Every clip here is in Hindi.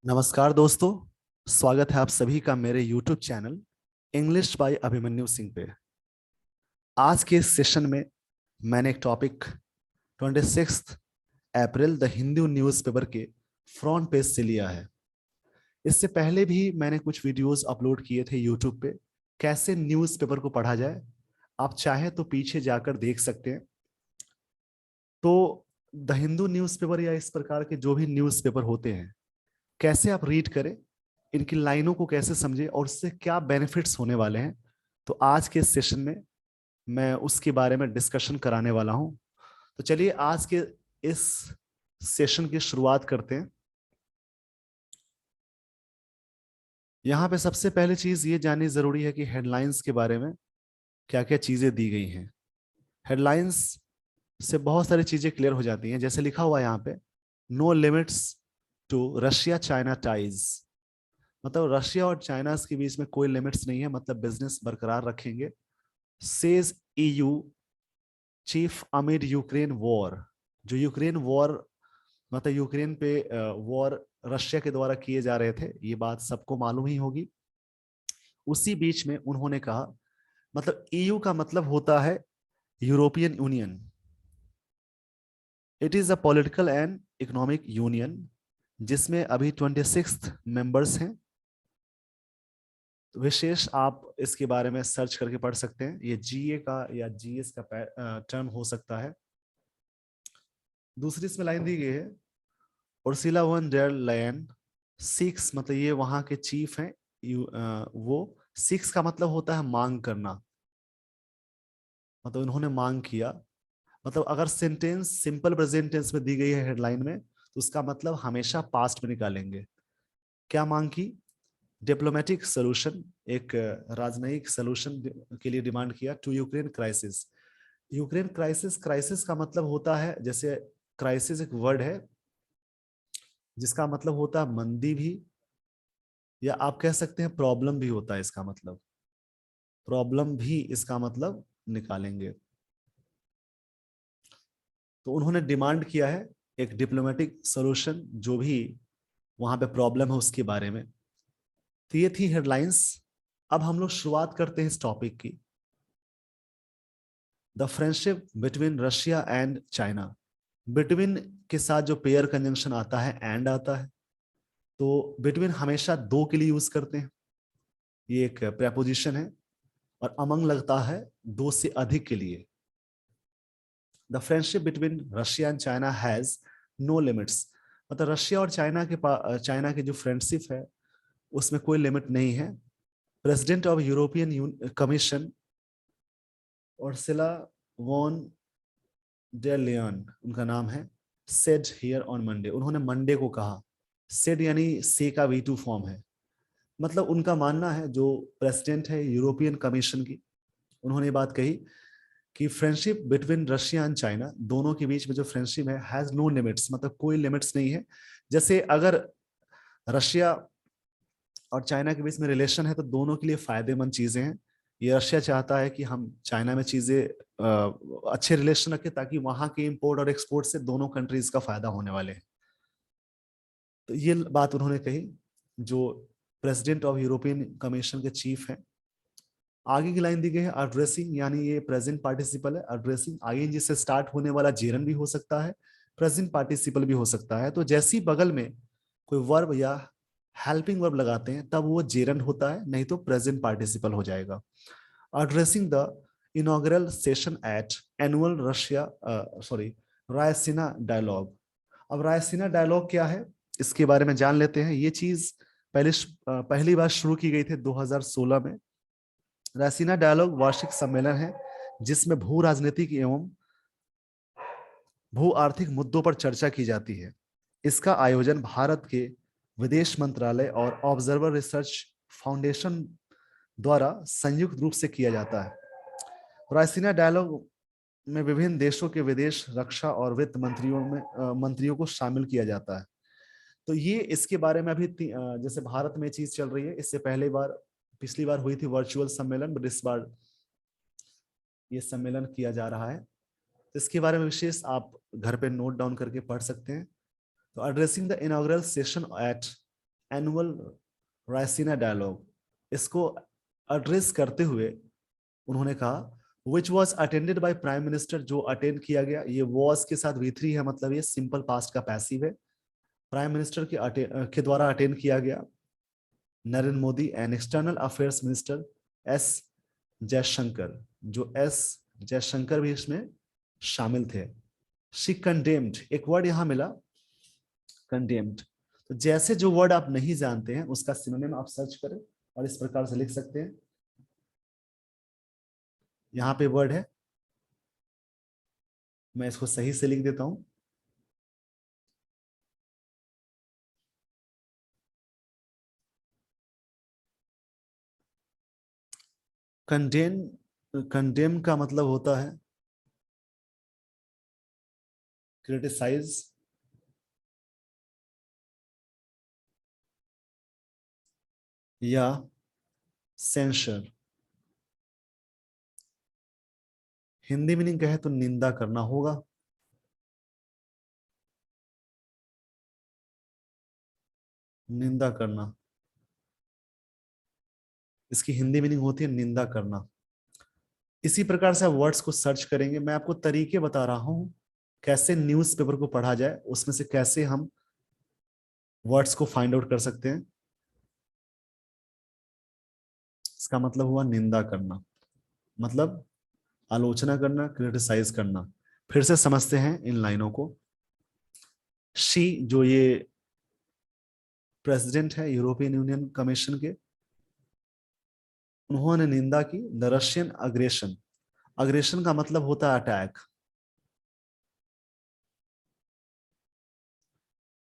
नमस्कार दोस्तों। स्वागत है आप सभी का मेरे YouTube channel English by Abhimanyu Singh पे। आज के इस सेशन में मैंने एक topic 26 April the Hindu newspaper के फ्रंट पेज से लिया है। इससे पहले भी मैंने कुछ वीडियोस अपलोड किए थे YouTube पे, कैसे न्यूज़पेपर को पढ़ा जाए। आप चाहें तो पीछे जाकर देख सकते हैं। तो द हिंदू न्यूज़पेपर या इस प्रकार के जो भी न्यूज़पेपर होते हैं, कैसे आप रीड करें, इनकी लाइनों को कैसे समझें और उससे क्या बेनिफिट्स होने वाले हैं, तो आज के सेशन में मैं उसके बारे में डिस्कशन कराने वाला हूं। तो चलिए आज के इस सेशन की शुरुआत करते हैं। यहां पे सबसे पहले चीज ये जाननी जरूरी है कि हेडलाइंस के बारे में क्या क्या चीजें दी गई हैं। हेडलाइंस से बहुत सारी चीजें क्लियर हो जाती हैं। जैसे लिखा हुआ है यहाँ पे, no limits to Russia China ties, मतलब रशिया और चाइना के बीच में कोई लिमिट्स नहीं है, मतलब बिजनेस बरकरार रखेंगे। Says EU chief amid Ukraine war, जो यूक्रेन वॉर मतलब यूक्रेन पे वॉर रशिया के द्वारा किए जा रहे थे, ये बात सबको मालूम ही होगी। उसी बीच में उन्होंने कहा, मतलब ईयू का मतलब होता है European union. It is a political and economic union जिसमें अभी 26 मेंबर्स हैं। तो विशेष आप इसके बारे में सर्च करके पढ़ सकते हैं। ये जीए का या जीएस का टर्म हो सकता है। दूसरी इसमें लाइन दी गई है, उर्सुला वन डेर लायन सिक्स, मतलब ये वहां के चीफ हैं। वो सिक्स का मतलब होता है मांग करना, मतलब उन्होंने मांग किया। मतलब अगर सेंटेंस सिंपल प्रेजेंट टेंस में दी गई है हेडलाइन में, तो उसका मतलब हमेशा पास्ट में निकालेंगे। क्या मांग की? डिप्लोमेटिक सोल्यूशन, एक राजनयिक सोल्यूशन के लिए डिमांड किया to Ukraine crisis. Ukraine crisis, crisis का मतलब होता है, जैसे क्राइसिस एक वर्ड है जिसका मतलब होता है मंदी भी, या आप कह सकते हैं प्रॉब्लम भी होता है। इसका मतलब प्रॉब्लम भी इसका मतलब निकालेंगे। तो उन्होंने डिमांड किया है एक डिप्लोमेटिक सोल्यूशन, जो भी वहां पे प्रॉब्लम है उसके बारे में। तो ये थी हेडलाइंस। अब हम लोग शुरुआत करते हैं इस टॉपिक की। The friendship between Russia and China. Between के साथ जो पेयर कंजंक्शन आता है, एंड आता है, तो बिटवीन हमेशा दो के लिए यूज करते हैं, ये एक प्रेपोजिशन है। और अमंग लगता है दो से अधिक के लिए। The friendship between Russia and China has no limits, मतलब रशिया और चाइना की जो फ्रेंडशिप है उसमें कोई लिमिट नहीं है। President of European Commission Ursula von der Leyen उनका नाम है, सेड हियर ऑन मंडे, उन्होंने मंडे को कहा। सेड यानी से का V2 फॉर्म है। मतलब उनका मानना है, जो प्रेसिडेंट है यूरोपियन कमीशन की, उन्होंने बात कही कि friendship between Russia and China, दोनों के बीच में जो फ्रेंडशिप है, हैज नो लिमिट्स, मतलब कोई लिमिट्स नहीं है। जैसे अगर रशिया और चाइना के बीच में रिलेशन है तो दोनों के लिए फायदेमंद चीजें हैं। ये रशिया चाहता है कि हम चाइना में चीजें अच्छे रिलेशन रखें, ताकि वहां के इंपोर्ट और एक्सपोर्ट से दोनों कंट्रीज का फायदा होने वाले हैं। तो ये बात उन्होंने कही, जो प्रेसिडेंट ऑफ यूरोपियन कमीशन के चीफ हैं। आगे की लाइन दी गई है एड्रेसिंग, यानी ये प्रेजेंट पार्टिसिपल है। एड्रेसिंग आईएनजी से स्टार्ट होने वाला जेरन भी हो सकता है, प्रेजेंट पार्टिसिपल भी हो सकता है। तो जैसी बगल में कोई वर्ब या हेल्पिंग वर्ब लगाते हैं तब वो जेरन होता है, नहीं तो प्रेजेंट पार्टिसिपल हो जाएगा। Addressing the inaugural session at annual Russia sorry Raisina dialogue. अब रायसीना डायलॉग क्या है, इसके बारे में जान लेते हैं। ये चीज पहली बार शुरू की गई थी 2016 में। रायसीना डायलॉग वार्षिक सम्मेलन है जिसमें भू राजनीतिक एवं भू आर्थिक मुद्दों पर चर्चा की जाती है। इसका आयोजन भारत के विदेश मंत्रालय और ऑब्जर्वर रिसर्च फाउंडेशन द्वारा संयुक्त रूप से किया जाता है। रायसीना डायलॉग में विभिन्न देशों के विदेश, रक्षा और वित्त मंत्रियों को शामिल किया जाता है। तो ये इसके बारे में अभी जैसे भारत में चीज चल रही है, इससे पहले बार पिछली बार हुई थी वर्चुअल सम्मेलन, बट इस बार ये सम्मेलन किया जा रहा है। तो इसके बारे में विशेष आप घर पे नोट डाउन करके पढ़ सकते हैं। तो addressing the inaugural session at annual Raisina dialogue, इसको एड्रेस करते हुए उन्होंने कहा which was attended by prime minister, जो अटेंड किया गया, ये वॉज के साथ V3 है, मतलब ये सिंपल पास्ट का पैसिव है, प्राइम मिनिस्टर के द्वारा अटेंड किया गया, Narendra Modi and external affairs minister S Jaishankar, जो एस जयशंकर भी इसमें शामिल थे। शी कंडेम्ड, एक वर्ड यहां मिला कंडेम्ड, तो जैसे जो वर्ड आप नहीं जानते हैं उसका सिनोनिम आप सर्च करें और इस प्रकार से लिख सकते हैं। यहां पे वर्ड है, मैं इसको सही से लिख देता हूं, कंडेम। कंडेम का मतलब होता है क्रिटिसाइज, या सेंसर। हिंदी मीनिंग कहे तो निंदा करना होगा, निंदा करना, इसकी हिंदी मीनिंग होती है निंदा करना। इसी प्रकार से आप वर्ड्स को सर्च करेंगे, मैं आपको तरीके बता रहा हूं कैसे न्यूज़पेपर को पढ़ा जाए, उसमें से कैसे हम वर्ड्स को फाइंड आउट कर सकते हैं। इसका मतलब हुआ निंदा करना, मतलब आलोचना करना, क्रिटिसाइज करना। फिर से समझते हैं इन लाइनों को। शी, जो ये प्रेसिडेंट है यूरोपियन यूनियन कमीशन के, उन्होंने निंदा की द रशियन अग्रेशन। अग्रेशन का मतलब होता है अटैक,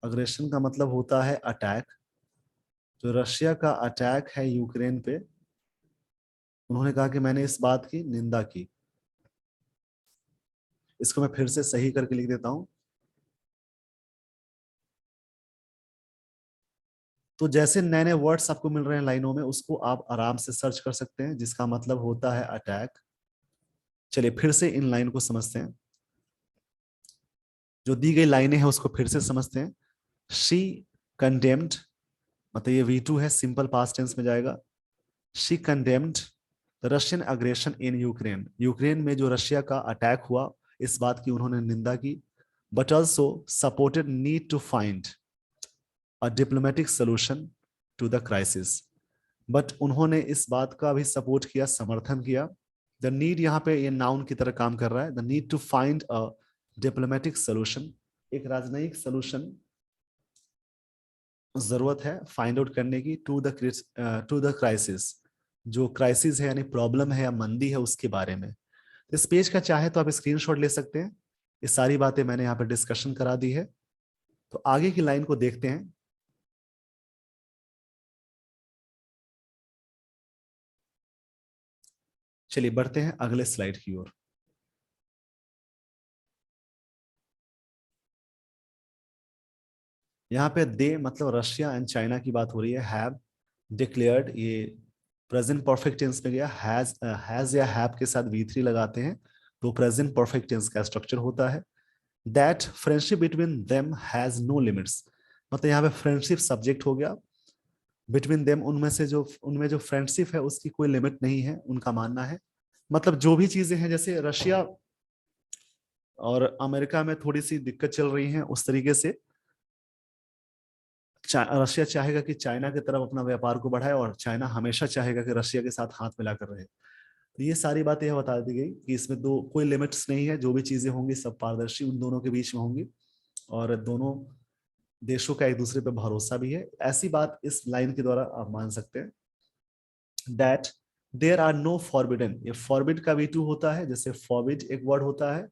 अग्रेशन का मतलब होता है अटैक, जो रशिया का अटैक है यूक्रेन पे, उन्होंने कहा कि मैंने इस बात की निंदा की। इसको मैं फिर से सही करके लिख देता हूं। तो जैसे नए नए वर्ड्स आपको मिल रहे हैं लाइनों में, उसको आप आराम से सर्च कर सकते हैं, जिसका मतलब होता है अटैक। चलिए फिर से इन लाइन को समझते हैं, जो दी गई लाइनें हैं उसको फिर से समझते हैं। शी कंडेम्ड, मतलब ये V2 है, सिंपल पास्ट टेंस में जाएगा। She condemned the Russian aggression in Ukraine, Ukraine में जो रशिया का अटैक हुआ, इस बात की उन्होंने निंदा की। But also supported need to find a diplomatic solution to the crisis, but उन्होंने इस बात का भी सपोर्ट किया, समर्थन किया। द नीड यहाँ पे ये नाउन की तरह काम कर रहा है, the need to find a diplomatic solution, एक राजनयिक सोल्यूशन जरूरत है फाइंड आउट करने की, टू द क्राइसिस, जो क्राइसिस है यानी प्रॉब्लम है या मंदी है उसके बारे में। इस पेज का चाहे तो आप स्क्रीनशॉट ले सकते हैं, ये सारी बातें मैंने यहाँ पे डिस्कशन करा दी है। तो आगे की लाइन को देखते हैं। चलिए बढ़ते हैं अगले स्लाइड की ओर। यहाँ पे दे मतलब रशिया एंड चाइना की बात हो रही है। हैव डिक्लेयर्ड, ये प्रेजेंट परफेक्ट टेंस में गया, हैज या हैव के साथ V3 लगाते हैं तो प्रेजेंट परफेक्ट टेंस का स्ट्रक्चर होता है। That friendship between them has no limits, मतलब यहाँ पे फ्रेंडशिप सब्जेक्ट हो गया, बिटवीन देम उनमें जो फ्रेंडशिप है उसकी कोई लिमिट नहीं है, उनका मानना है। मतलब जो भी चीजें हैं, जैसे रशिया और अमेरिका में थोड़ी सी दिक्कत चल रही है, उस तरीके से रशिया चाहेगा कि चाइना की तरफ अपना व्यापार को बढ़ाए, और चाइना हमेशा चाहेगा कि रशिया के साथ हाथ मिलाकर रहे। तो ये सारी बातें यह बता दी गई कि इसमें दो कोई लिमिट्स नहीं है, जो भी चीजें होंगी सब पारदर्शी उन दोनों के बीच में होंगी, और दोनों देशों का एक दूसरे पे भरोसा भी है। ऐसी बात इस लाइन के द्वारा आप मान सकते हैं। That there are no forbidden, ये फॉरबिड का V2 होता है, जैसे फॉरबिड एक वर्ड होता है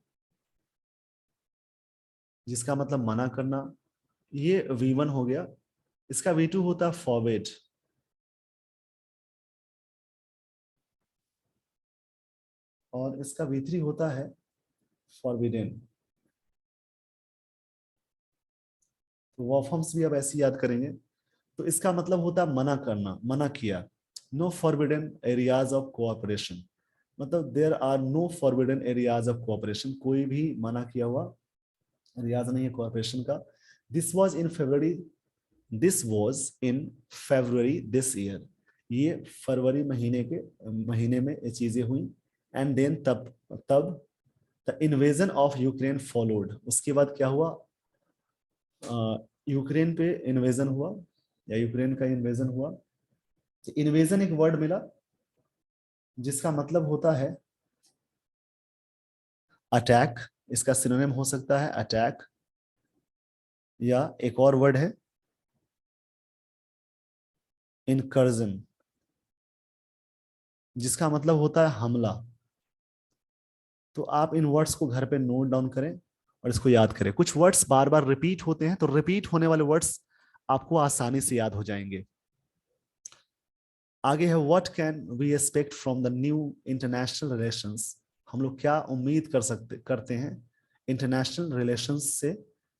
जिसका मतलब मना करना, ये V1 हो गया। इसका V2 होता है फॉरबिड, और इसका V3 होता है फॉरबिडन। तो वर्ब भी अब ऐसे याद करेंगे। तो इसका मतलब होता है मना करना, मना किया। No forbidden areas of cooperation, मतलब there are no forbidden areas of cooperation, कोई भी मना किया हुआ एरियाज नहीं है कोऑपरेशन का। This was in February this was in February this year, ये फरवरी महीने में ये चीजें हुई। एंड देन तब तब the invasion of Ukraine followed, उसके बाद क्या हुआ, यूक्रेन पे इन्वेजन हुआ या यूक्रेन का इन्वेजन हुआ। इन्वेजन एक वर्ड मिला जिसका मतलब होता है अटैक, इसका सिनोनिम हो सकता है अटैक, या एक और वर्ड है इनकर्जन, जिसका मतलब होता है हमला। तो आप इन वर्ड्स को घर पे नोट डाउन करें और इसको याद करें। कुछ वर्ड्स बार बार रिपीट होते हैं, तो रिपीट होने वाले वर्ड्स आपको आसानी से याद हो जाएंगे। आगे है what can we expect from the new international relations, हम लोग क्या उम्मीद करते हैं इंटरनेशनल रिलेशंस से।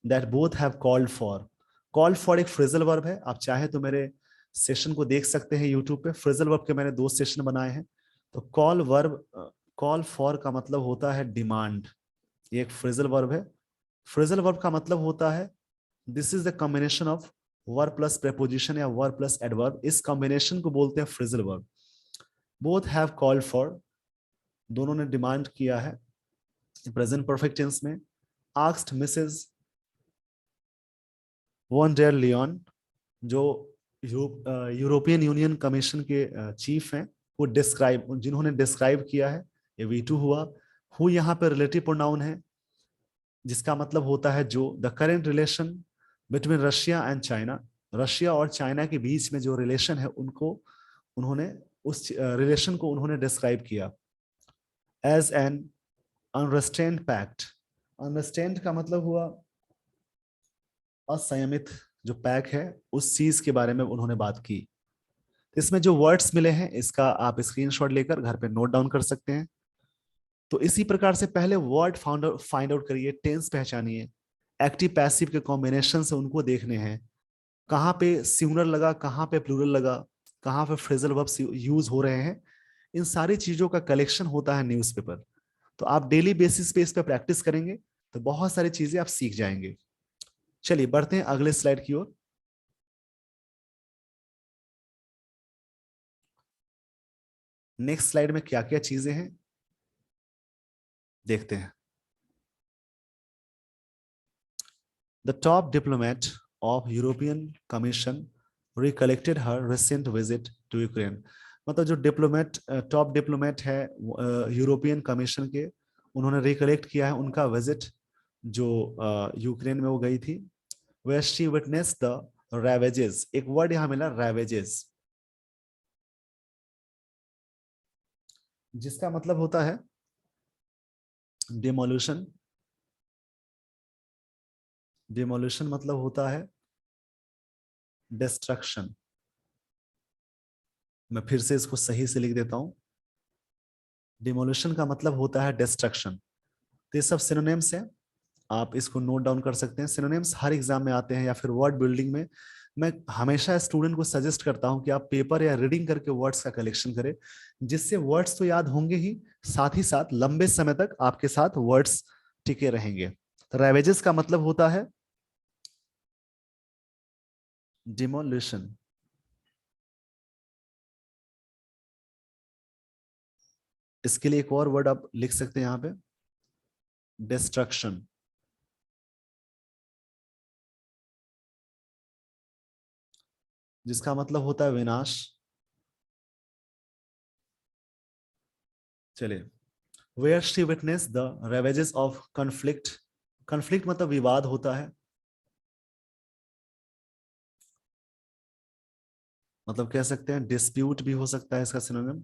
That both have called for एक फ्रेजल वर्ब है, आप चाहे तो मेरे सेशन को देख सकते हैं यूट्यूब पे, फ्रेजल वर्ब के मैंने 2 सेशन बनाए हैं। तो कॉल फॉर का मतलब होता है डिमांड, ये एक फ्रेजल वर्ब है। फ्रेजल वर्ब का मतलब होता है this is the combination of verb plus preposition या वर्ब प्लस एडवर्ब, इस कॉम्बिनेशन को बोलते हैं phrasal verb. Both have called for, दोनों ने डिमांड किया है। प्रेजेंट परफेक्ट टेंस में asked Mrs von der Leyen, जो यूरोपियन यूनियन कमीशन के चीफ हैं, वो जिन्होंने डिस्क्राइब किया है, ये V2 हुआ। हु यहाँ पे रिलेटिव प्रोनाउन है, जिसका मतलब होता है जो। The current relation between Russia and China, Russia और चाइना के बीच में जो रिलेशन है उनको उन्होंने उस रिलेशन को उन्होंने डिस्क्राइब किया एज एन अनरेस्ट्रेन्ड पैक्ट। अनरेस्ट्रेन्ड का मतलब हुआ असंयमित, जो पैक है उस चीज के बारे में उन्होंने बात की। इसमें जो वर्ड्स मिले हैं इसका आप स्क्रीनशॉट लेकर घर पे नोट डाउन कर सकते हैं। तो इसी प्रकार से पहले वर्ड फाइंड आउट करिए, टेंस पहचानिए, एक्टिव पैसिव के कॉम्बिनेशन से उनको देखने हैं, कहाँ पे सिंगुलर लगा, कहाँ पे प्लूरल लगा, कहाँ पे फ्रेजल वर्ब्स यूज हो रहे हैं। इन सारी चीजों का कलेक्शन होता है न्यूज़पेपर। तो आप डेली बेसिस पे इस पे प्रैक्टिस करेंगे तो बहुत सारी चीजें आप सीख जाएंगे। चलिए बढ़ते हैं अगले स्लाइड की ओर। नेक्स्ट स्लाइड में क्या क्या चीजें हैं देखते हैं। The top diplomat of European Commission recollected her recent visit to Ukraine, मतलब जो डिप्लोमेट टॉप डिप्लोमेट है यूरोपियन कमीशन के, उन्होंने रिकलेक्ट किया है उनका विजिट जो यूक्रेन में वो गई थी। वेयर शी विटनेस द रैवेजेस, एक वर्ड यहां मिला रैवेजेस, जिसका मतलब होता है डिमोल्यूशन। डिमोल्यूशन मतलब होता है डिस्ट्रक्शन। मैं फिर से इसको सही से लिख देता हूं, डिमोल्यूशन का मतलब होता है डिस्ट्रक्शन। तो ये सब सिनोनिम्स हैं, आप इसको नोट डाउन कर सकते हैं। सिनोनिम्स हर एग्जाम में आते हैं या फिर वर्ड बिल्डिंग में। मैं हमेशा स्टूडेंट को सजेस्ट करता हूं कि आप पेपर या रीडिंग करके वर्ड्स का कलेक्शन करें, जिससे वर्ड्स तो याद होंगे ही, साथ लंबे समय तक आपके साथ वर्ड्स टिके रहेंगे। तो रैवेजेस का मतलब होता है डिमोल्यूशन। इसके लिए एक और वर्ड आप लिख सकते हैं यहां पे, डिस्ट्रक्शन, जिसका मतलब होता है विनाश। चलिए, where she witness the ravages of conflict, conflict मतलब विवाद होता है, मतलब कह सकते हैं डिस्प्यूट भी हो सकता है इसका सिनोनिम,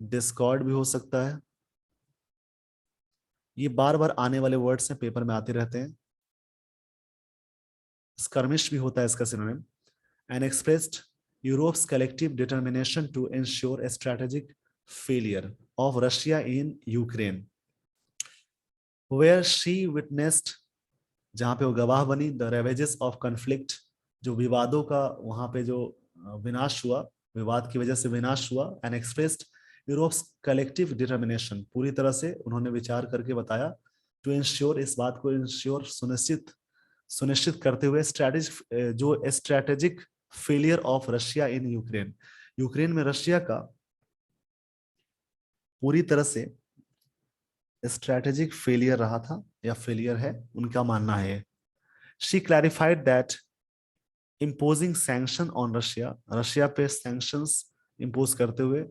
डिस्कॉर्ड भी हो सकता है। ये बार बार आने वाले वर्ड्स हैं, पेपर में आते रहते हैं। स्कर्मिश भी होता है इसका synonym. And expressed Europe's collective determination to ensure strategic failure of Russia in Ukraine. Where she witnessed, जहां पे वो गवाह बनी, द रेवेजेस ऑफ कॉन्फ्लिक्ट, जो विवादों का वहां पे जो विनाश हुआ, विवाद की वजह से विनाश हुआ। And expressed Europe's collective determination, पूरी तरह से उन्होंने विचार करके बताया, टू इंश्योर, इस बात को इंश्योर सुनिश्चित सुनिश्चित करते हुए strategic failure of Russia in Ukraine, Ukraine में रशिया का पूरी तरह से स्ट्रैटेजिक फेलियर रहा था या फेलियर है, उनका मानना है। She clarified that imposing sanction on Russia, Russia पे सैंक्शंस इम्पोज करते हुए,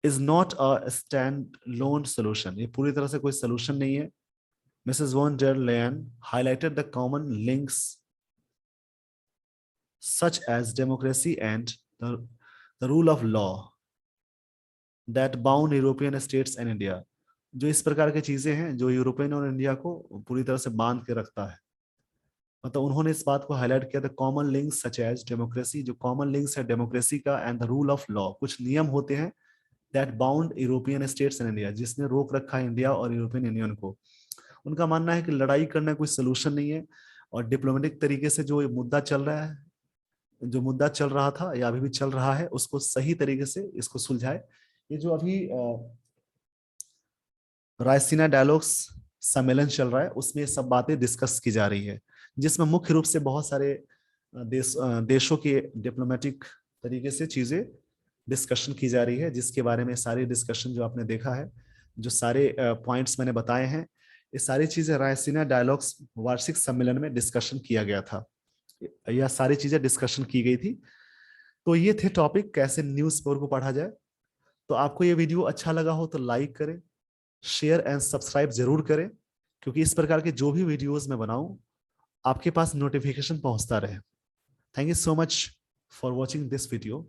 is not a stand alone solution, ये पूरी तरह से कोई सोल्यूशन नहीं है। Mrs von der Leyen highlighted the common links such as democracy and the rule of law that bound European states and India, जो इस प्रकार की चीजें हैं जो यूरोपियन और इंडिया को पूरी तरह से बांध के रखता है। मतलब उन्होंने इस बात को हाईलाइट किया था, common links such as democracy, जो कॉमन लिंक्स है डेमोक्रेसी का, and the rule of law, कुछ नियम होते हैं that bound European states and India, जिसने रोक रखा है इंडिया और यूरोपियन यूनियन को। उनका मानना है कि लड़ाई करना कोई सोल्यूशन नहीं है, और डिप्लोमेटिक तरीके से जो मुद्दा चल रहा है, जो मुद्दा चल रहा था या अभी भी चल रहा है, उसको सही तरीके से इसको सुलझाए। ये जो अभी रायसीना डायलॉग्स सम्मेलन चल रहा है, उसमें सब बातें डिस्कस की जा रही है, जिसमें मुख्य रूप से बहुत सारे देशों के डिप्लोमेटिक तरीके से चीजें डिस्कशन की जा रही है, जिसके बारे में सारी डिस्कशन जो आपने देखा है, जो सारे पॉइंट्स मैंने बताए हैं, ये सारी चीजें रायसीना डायलॉग्स वार्षिक सम्मेलन में डिस्कशन किया गया था, यह सारी चीजें डिस्कशन की गई थी। तो ये थे टॉपिक, कैसे न्यूज पेपर को पढ़ा जाए। तो आपको ये वीडियो अच्छा लगा हो तो लाइक करें, शेयर एंड सब्सक्राइब जरूर करें, क्योंकि इस प्रकार के जो भी वीडियोस मैं बनाऊं आपके पास नोटिफिकेशन पहुंचता रहे। Thank you so much for watching this video.